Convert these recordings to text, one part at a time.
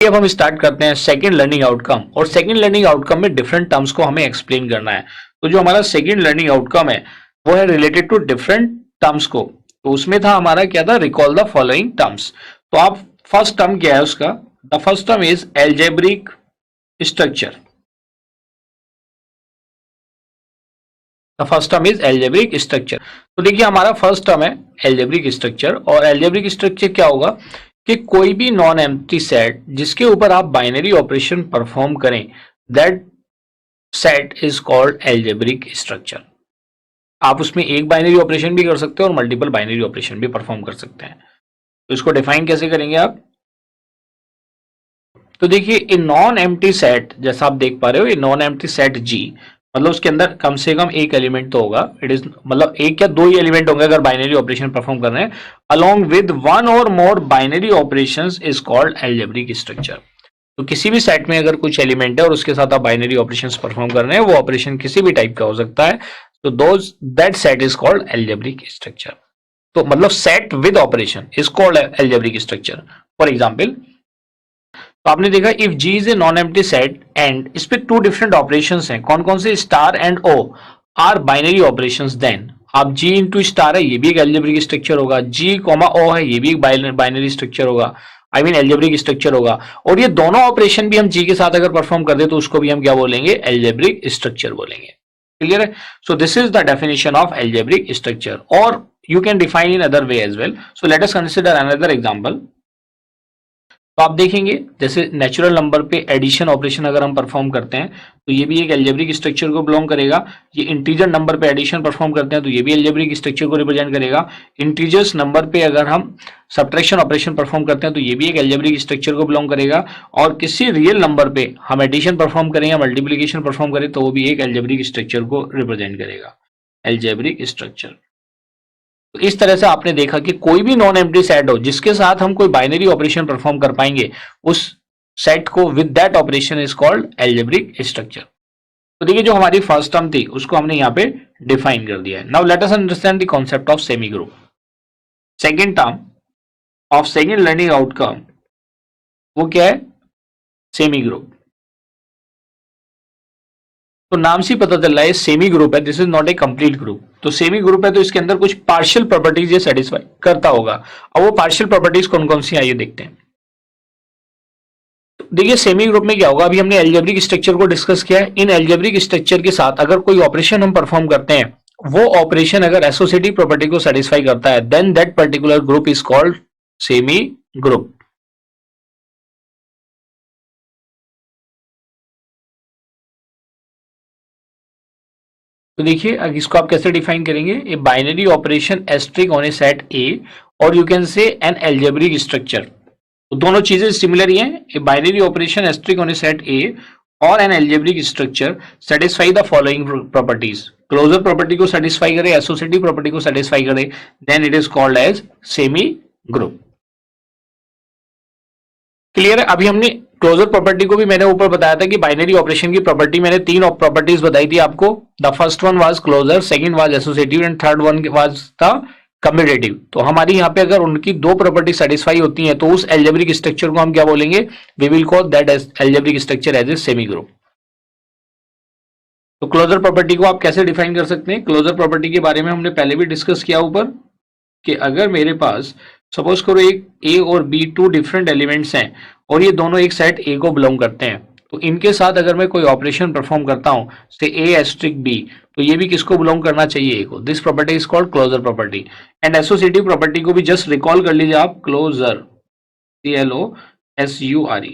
अब हम स्टार्ट करते हैं सेकंड लर्निंग आउटकम, और सेकंड लर्निंग आउटकम में डिफरेंट टर्म्स को हमें एक्सप्लेन करना है। तो जो हमारा सेकंड लर्निंग आउटकम है वो है रिलेटेड टू डिफरेंट टर्म्स को। तो उसमें था हमारा क्या था, रिकॉल द फॉलोइंग टर्म्स। तो आप फर्स्ट टर्म क्या है उसका, the first term is algebraic structure. The first term is algebraic structure. तो देखिए हमारा फर्स्ट टर्म है एल्जेब्रिक स्ट्रक्चर, और एल्जेब्रिक स्ट्रक्चर क्या होगा कि कोई भी नॉन एम्प्टी सेट जिसके ऊपर आप बाइनरी ऑपरेशन परफॉर्म करें, that set is called algebraic structure. आप उसमें एक बाइनरी ऑपरेशन भी कर सकते हो और मल्टीपल बाइनरी ऑपरेशन भी परफॉर्म कर सकते हैं। तो इसको डिफाइन कैसे करेंगे आप, तो देखिए इन नॉन एम्प्टी सेट, जैसा आप देख पा रहे हो ये नॉन एम्प्टी सेट जी, मतलब उसके अंदर कम से कम एक एलिमेंट तो होगा, इट इज मतलब एक या दो ही एलिमेंट होंगे अगर बाइनरी ऑपरेशन परफॉर्म कर रहे हैं, अलोंग विद वन और more binary operations is called algebraic structure. तो किसी भी सेट में अगर कुछ एलिमेंट है और उसके साथ आप बाइनरी ऑपरेशंस परफॉर्म कर रहे हैं, वो ऑपरेशन किसी भी टाइप का हो सकता है, तो those that set is called algebraic structure. तो मतलब set with operation is called algebraic structure. For example, तो आपने देखा if G is a non empty set and इस पे टू डिफरेंट ऑपरेशंस हैं, कौन कौन से, star and O are binary operations, then आप जी इंटू स्टार है ये भी एक एल्जेब्रिक स्ट्रक्चर होगा, जी कॉमा ओ है ये भी एक बाइनरी स्ट्रक्चर होगा, आई मीन एल्जेब्रिक स्ट्रक्चर होगा, और ये दोनों ऑपरेशन भी हम जी के साथ अगर परफॉर्म कर दे तो उसको भी हम क्या बोलेंगे, एल्जेब्रिक स्ट्रक्चर बोलेंगे। क्लियर है? So this is the definition of algebraic structure, और you can define in other way as well. So let us consider another example. तो आप देखेंगे जैसे नेचुरल नंबर पे एडिशन ऑपरेशन अगर हम परफॉर्म करते हैं तो ये भी एक एल्जेब्रिक स्ट्रक्चर को बिलोंग करेगा। ये इंटीजर नंबर पे एडिशन परफॉर्म करते हैं तो ये भी एल्जेब्रिक स्ट्रक्चर को रिप्रेजेंट करेगा। इंटीजर्स नंबर पे अगर हम सब्ट्रैक्शन ऑपरेशन परफॉर्म करते हैं तो ये भी एक एल्जेब्रिक स्ट्रक्चर को बिलोंग करेगा। और किसी रियल नंबर पे हम एडिशन परफॉर्म करें या मल्टीप्लीकेशन परफॉर्म करें तो वो भी एक एल्जेब्रिक स्ट्रक्चर को रिप्रेजेंट करेगा, एल्जेब्रिक स्ट्रक्चर। तो इस तरह से आपने देखा कि कोई भी नॉन एम्प्टी सेट हो जिसके साथ हम कोई बाइनरी ऑपरेशन परफॉर्म कर पाएंगे, उस सेट को with that operation is called algebraic structure. तो देखिए जो हमारी फर्स्ट टर्म थी उसको हमने यहाँ पे डिफाइन कर दिया है। Now let us understand the concept of semi group. Second term of second learning outcome वो क्या है, सेमी ग्रुप। तो नाम से पता चल रहा है सेमी ग्रुप है, this is not a complete group. तो सेमी ग्रुप है तो इसके अंदर कुछ पार्शियल प्रॉपर्टीज ये सेटिस्फाई करता होगा। अब वो पार्शियल प्रॉपर्टीज कौन कौन सी आइए देखते हैं। तो देखिए सेमी ग्रुप में क्या होगा, अभी हमने एल्जेब्रिक स्ट्रक्चर को डिस्कस किया है। इन एल्जेब्रिक स्ट्रक्चर के साथ अगर कोई ऑपरेशन हम परफॉर्म करते हैं, वो ऑपरेशन अगर एसोसिएटिव प्रॉपर्टी को सेटिस्फाई करता है, then that particular group is called semi group. तो देखिए इसको आप कैसे डिफाइन करेंगे, a binary operation asterisk on a set A, और you can say an algebraic structure. तो दोनों चीजें सिमिलर ही हैं, a binary operation asterisk on a set A और an algebraic structure satisfy the following properties. Closure property को satisfy करे, associative property को सेटिस्फाई करे, then it is called as semi group. Clear है? अभी हमने क्लोजर प्रॉपर्टी को भी मैंने ऊपर बताया था कि बाइनरी ऑपरेशन की प्रॉपर्टी मैंने तीन प्रॉपर्टीज बताई थी आपको। The first one was closure, second was associative and third one was the commutative. तो हमारी यहाँ पे अगर उनकी दो प्रॉपर्टी सेटिस्फाई होती हैं तो उस एल्जेब्रिक स्ट्रक्चर को हम क्या बोलेंगे, we will call that algebraic structure as a semi group. तो क्लोजर प्रॉपर्टी को आप कैसे डिफाइन कर सकते हैं, क्लोजर प्रॉपर्टी के बारे में हमने पहले भी डिस्कस किया ऊपर कि अगर मेरे पास सपोज करो एक ए और बी टू डिफरेंट एलिमेंट्स हैं और ये दोनों एक सेट ए को बिलोंग करते हैं, तो इनके साथ अगर मैं कोई ऑपरेशन परफॉर्म करता हूं से ए एस्ट्रिक बी, तो ये भी किसको बिलोंग करना चाहिए, ए को। This property is called closure property. And associative property को भी जस्ट रिकॉल कर लीजिए आप, क्लोजर, CLOSURE,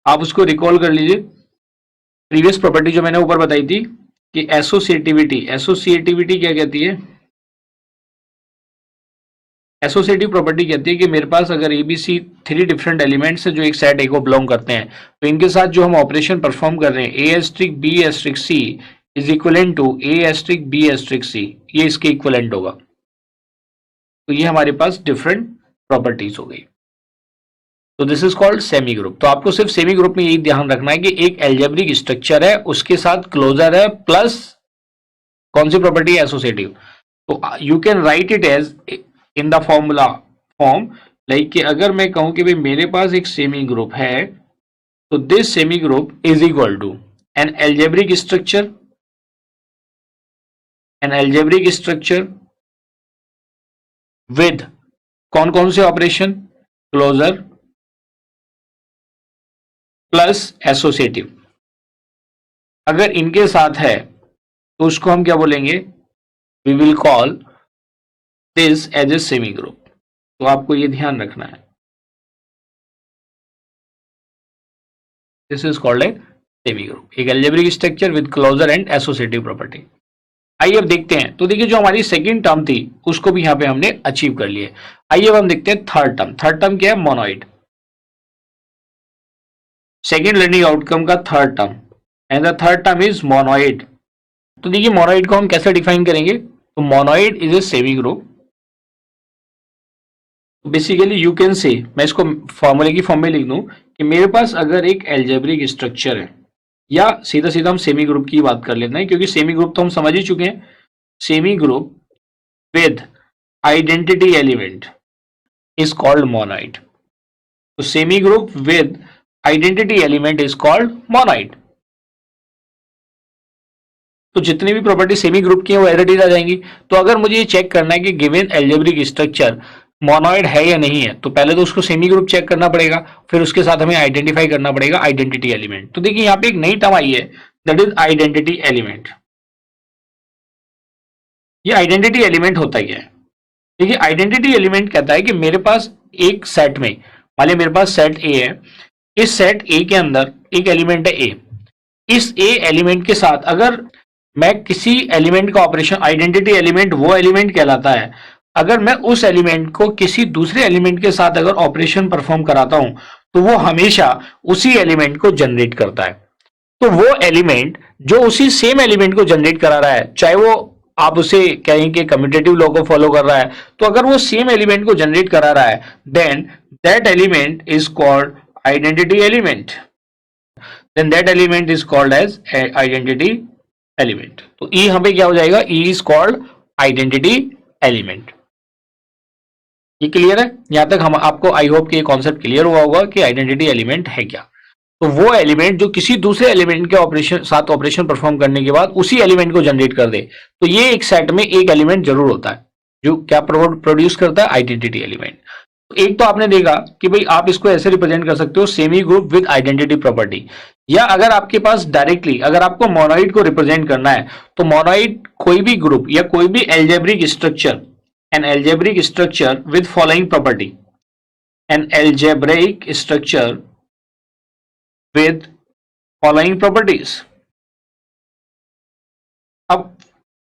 आप उसको रिकॉल कर लीजिए। प्रीवियस प्रॉपर्टी जो मैंने ऊपर बताई थी कि एसोसिएटिविटी क्या कहती है, एसोसिएटिव प्रॉपर्टी कहती है कि मेरे पास अगर एबीसी थ्री डिफरेंट एलिमेंट्स है जो एक सेट ए को बिलोंग करते हैं, तो इनके साथ जो हम ऑपरेशन परफॉर्म कर रहे हैं, A asterisk B asterisk C is equivalent to A asterisk B asterisk C, ये इसके इक्वलेंट होगा। तो ये हमारे पास डिफरेंट प्रॉपर्टीज हो गई। तो this is called semi group. तो आपको सिर्फ सेमी ग्रुप में यही ध्यान रखना है कि एक एल्जेब्रिक स्ट्रक्चर है, उसके साथ क्लोजर है, प्लस कौन सी प्रॉपर्टी है, एसोसिएटिव। तो you can write it as in the formula form like कि अगर मैं कहूं कि भाई मेरे पास एक सेमी ग्रुप है, तो this semi group is equal to an algebraic structure, with कौन कौन से ऑपरेशन, क्लोजर प्लस एसोसिएटिव। अगर इनके साथ है तो उसको हम क्या बोलेंगे, we will call this as a semi group. तो आपको ये ध्यान रखना है, this is called a semi group, एक algebraic structure with closure and associative property. आइए अब देखते हैं, तो देखिए जो हमारी सेकंड टर्म थी उसको भी यहां पे हमने अचीव कर लिया। आइए अब हम देखते हैं थर्ड टर्म। थर्ड टर्म क्या है, मोनोइड। सेकंड लर्निंग आउटकम का third term, and the third term is monoid. तो देखिए मोनोइड को हम कैसे डिफाइन करेंगे, तो monoid is a semi group. Basically you can से, मैं इसको फॉर्मूले की फॉर्म में लिख दूं कि मेरे पास अगर एक एल्जेब्रिक स्ट्रक्चर है, या सीधा सीधा हम सेमी ग्रुप की बात कर लेते हैं, क्योंकि सेमी ग्रुप तो हम समझ ही चुके हैं, semi group with identity element is called monoid. तो semi group with identity element is called monoid. तो जितनी भी प्रॉपर्टी सेमी ग्रुप की है वो एज इट इज आ जाएंगी। तो अगर मुझे ये चेक करना है कि गिवन एल्जेब्रिक स्ट्रक्चर मोनोइड है या नहीं है, तो पहले तो उसको सेमी ग्रुप चेक करना पड़ेगा, फिर उसके साथ हमें आइडेंटिफाई करना पड़ेगा आइडेंटिटी एलिमेंट। तो देखिए यहाँ पे एक नई टर्म आई है, दैट इज आइडेंटिटी एलिमेंट। ये आइडेंटिटी एलिमेंट होता क्या है, देखिए आइडेंटिटी एलिमेंट कहता है कि मेरे पास एक सेट में, मान लीजिए मेरे पास सेट ए है, इस सेट ए के अंदर एक एलिमेंट है ए, इस ए एलिमेंट के साथ अगर मैं किसी एलिमेंट का ऑपरेशन, आइडेंटिटी एलिमेंट वो एलिमेंट कहलाता है अगर मैं उस एलिमेंट को किसी दूसरे एलिमेंट के साथ अगर ऑपरेशन परफॉर्म कराता हूं, तो वो हमेशा उसी एलिमेंट को जनरेट करता है। तो वो एलिमेंट जो उसी सेम एलिमेंट को जनरेट करा रहा है, चाहे वो आप उसे कहें कि कम्यूटेटिव लॉ को फॉलो कर रहा है, तो अगर वो सेम एलिमेंट को जनरेट करा रहा है, then that element is called identity element, then that element is called as identity element. तो ई यहां पे क्या हो जाएगा, E is called identity element. ये क्लियर है, यहां तक हम आपको आई होप कि ये कॉन्सेप्ट क्लियर हुआ होगा कि आइडेंटिटी एलिमेंट है क्या। तो वो एलिमेंट जो किसी दूसरे एलिमेंट के ऑपरेशन साथ ऑपरेशन परफॉर्म करने के बाद उसी एलिमेंट को जनरेट कर दे, तो ये एक सेट में एक एलिमेंट जरूर होता है जो क्या प्रोड्यूस करता है, आइडेंटिटी एलिमेंट। तो एक तो आपने देखा कि भाई आप इसको ऐसे रिप्रेजेंट कर सकते हो, semi group with identity property, या अगर आपके पास डायरेक्टली अगर आपको मोनोइड को रिप्रेजेंट करना है, तो मोनोइड कोई भी ग्रुप या कोई भी algebraic structure, N algebraic structure with following property, N algebraic structure with following properties। अब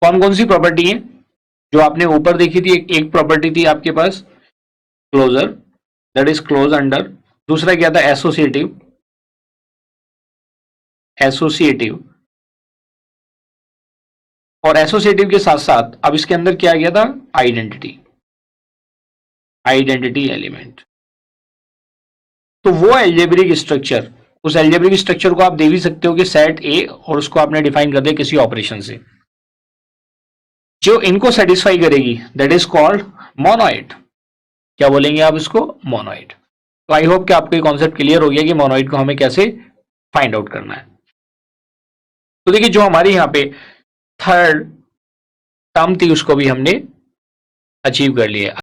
कौन कौन सी प्रॉपर्टी है जो आपने ऊपर देखी थी, एक प्रॉपर्टी थी आपके पास closure, that is close under. दूसरा क्या था, एसोसिएटिव, और एसोसिएटिव के साथ साथ अब इसके अंदर क्या गया था, आइडेंटिटी एलिमेंट। तो वो एल्जेब्रिक स्ट्रक्चर, उस एल्जेब्रिक स्ट्रक्चर को आप दे भी सकते हो कि सेट ए, और उसको आपने डिफाइन कर दिया किसी ऑपरेशन से जो इनको सेटिस्फाई करेगी, दैट इज कॉल्ड मोनोइड। क्या बोलेंगे आप इसको, मोनोइड। तो आई होप कि आपको ये कॉन्सेप्ट क्लियर हो गया कि मोनोइड को हमें कैसे फाइंड आउट करना है। तो देखिए जो हमारी यहाँ पे थर्ड टर्म थी उसको भी हमने अचीव कर लिया।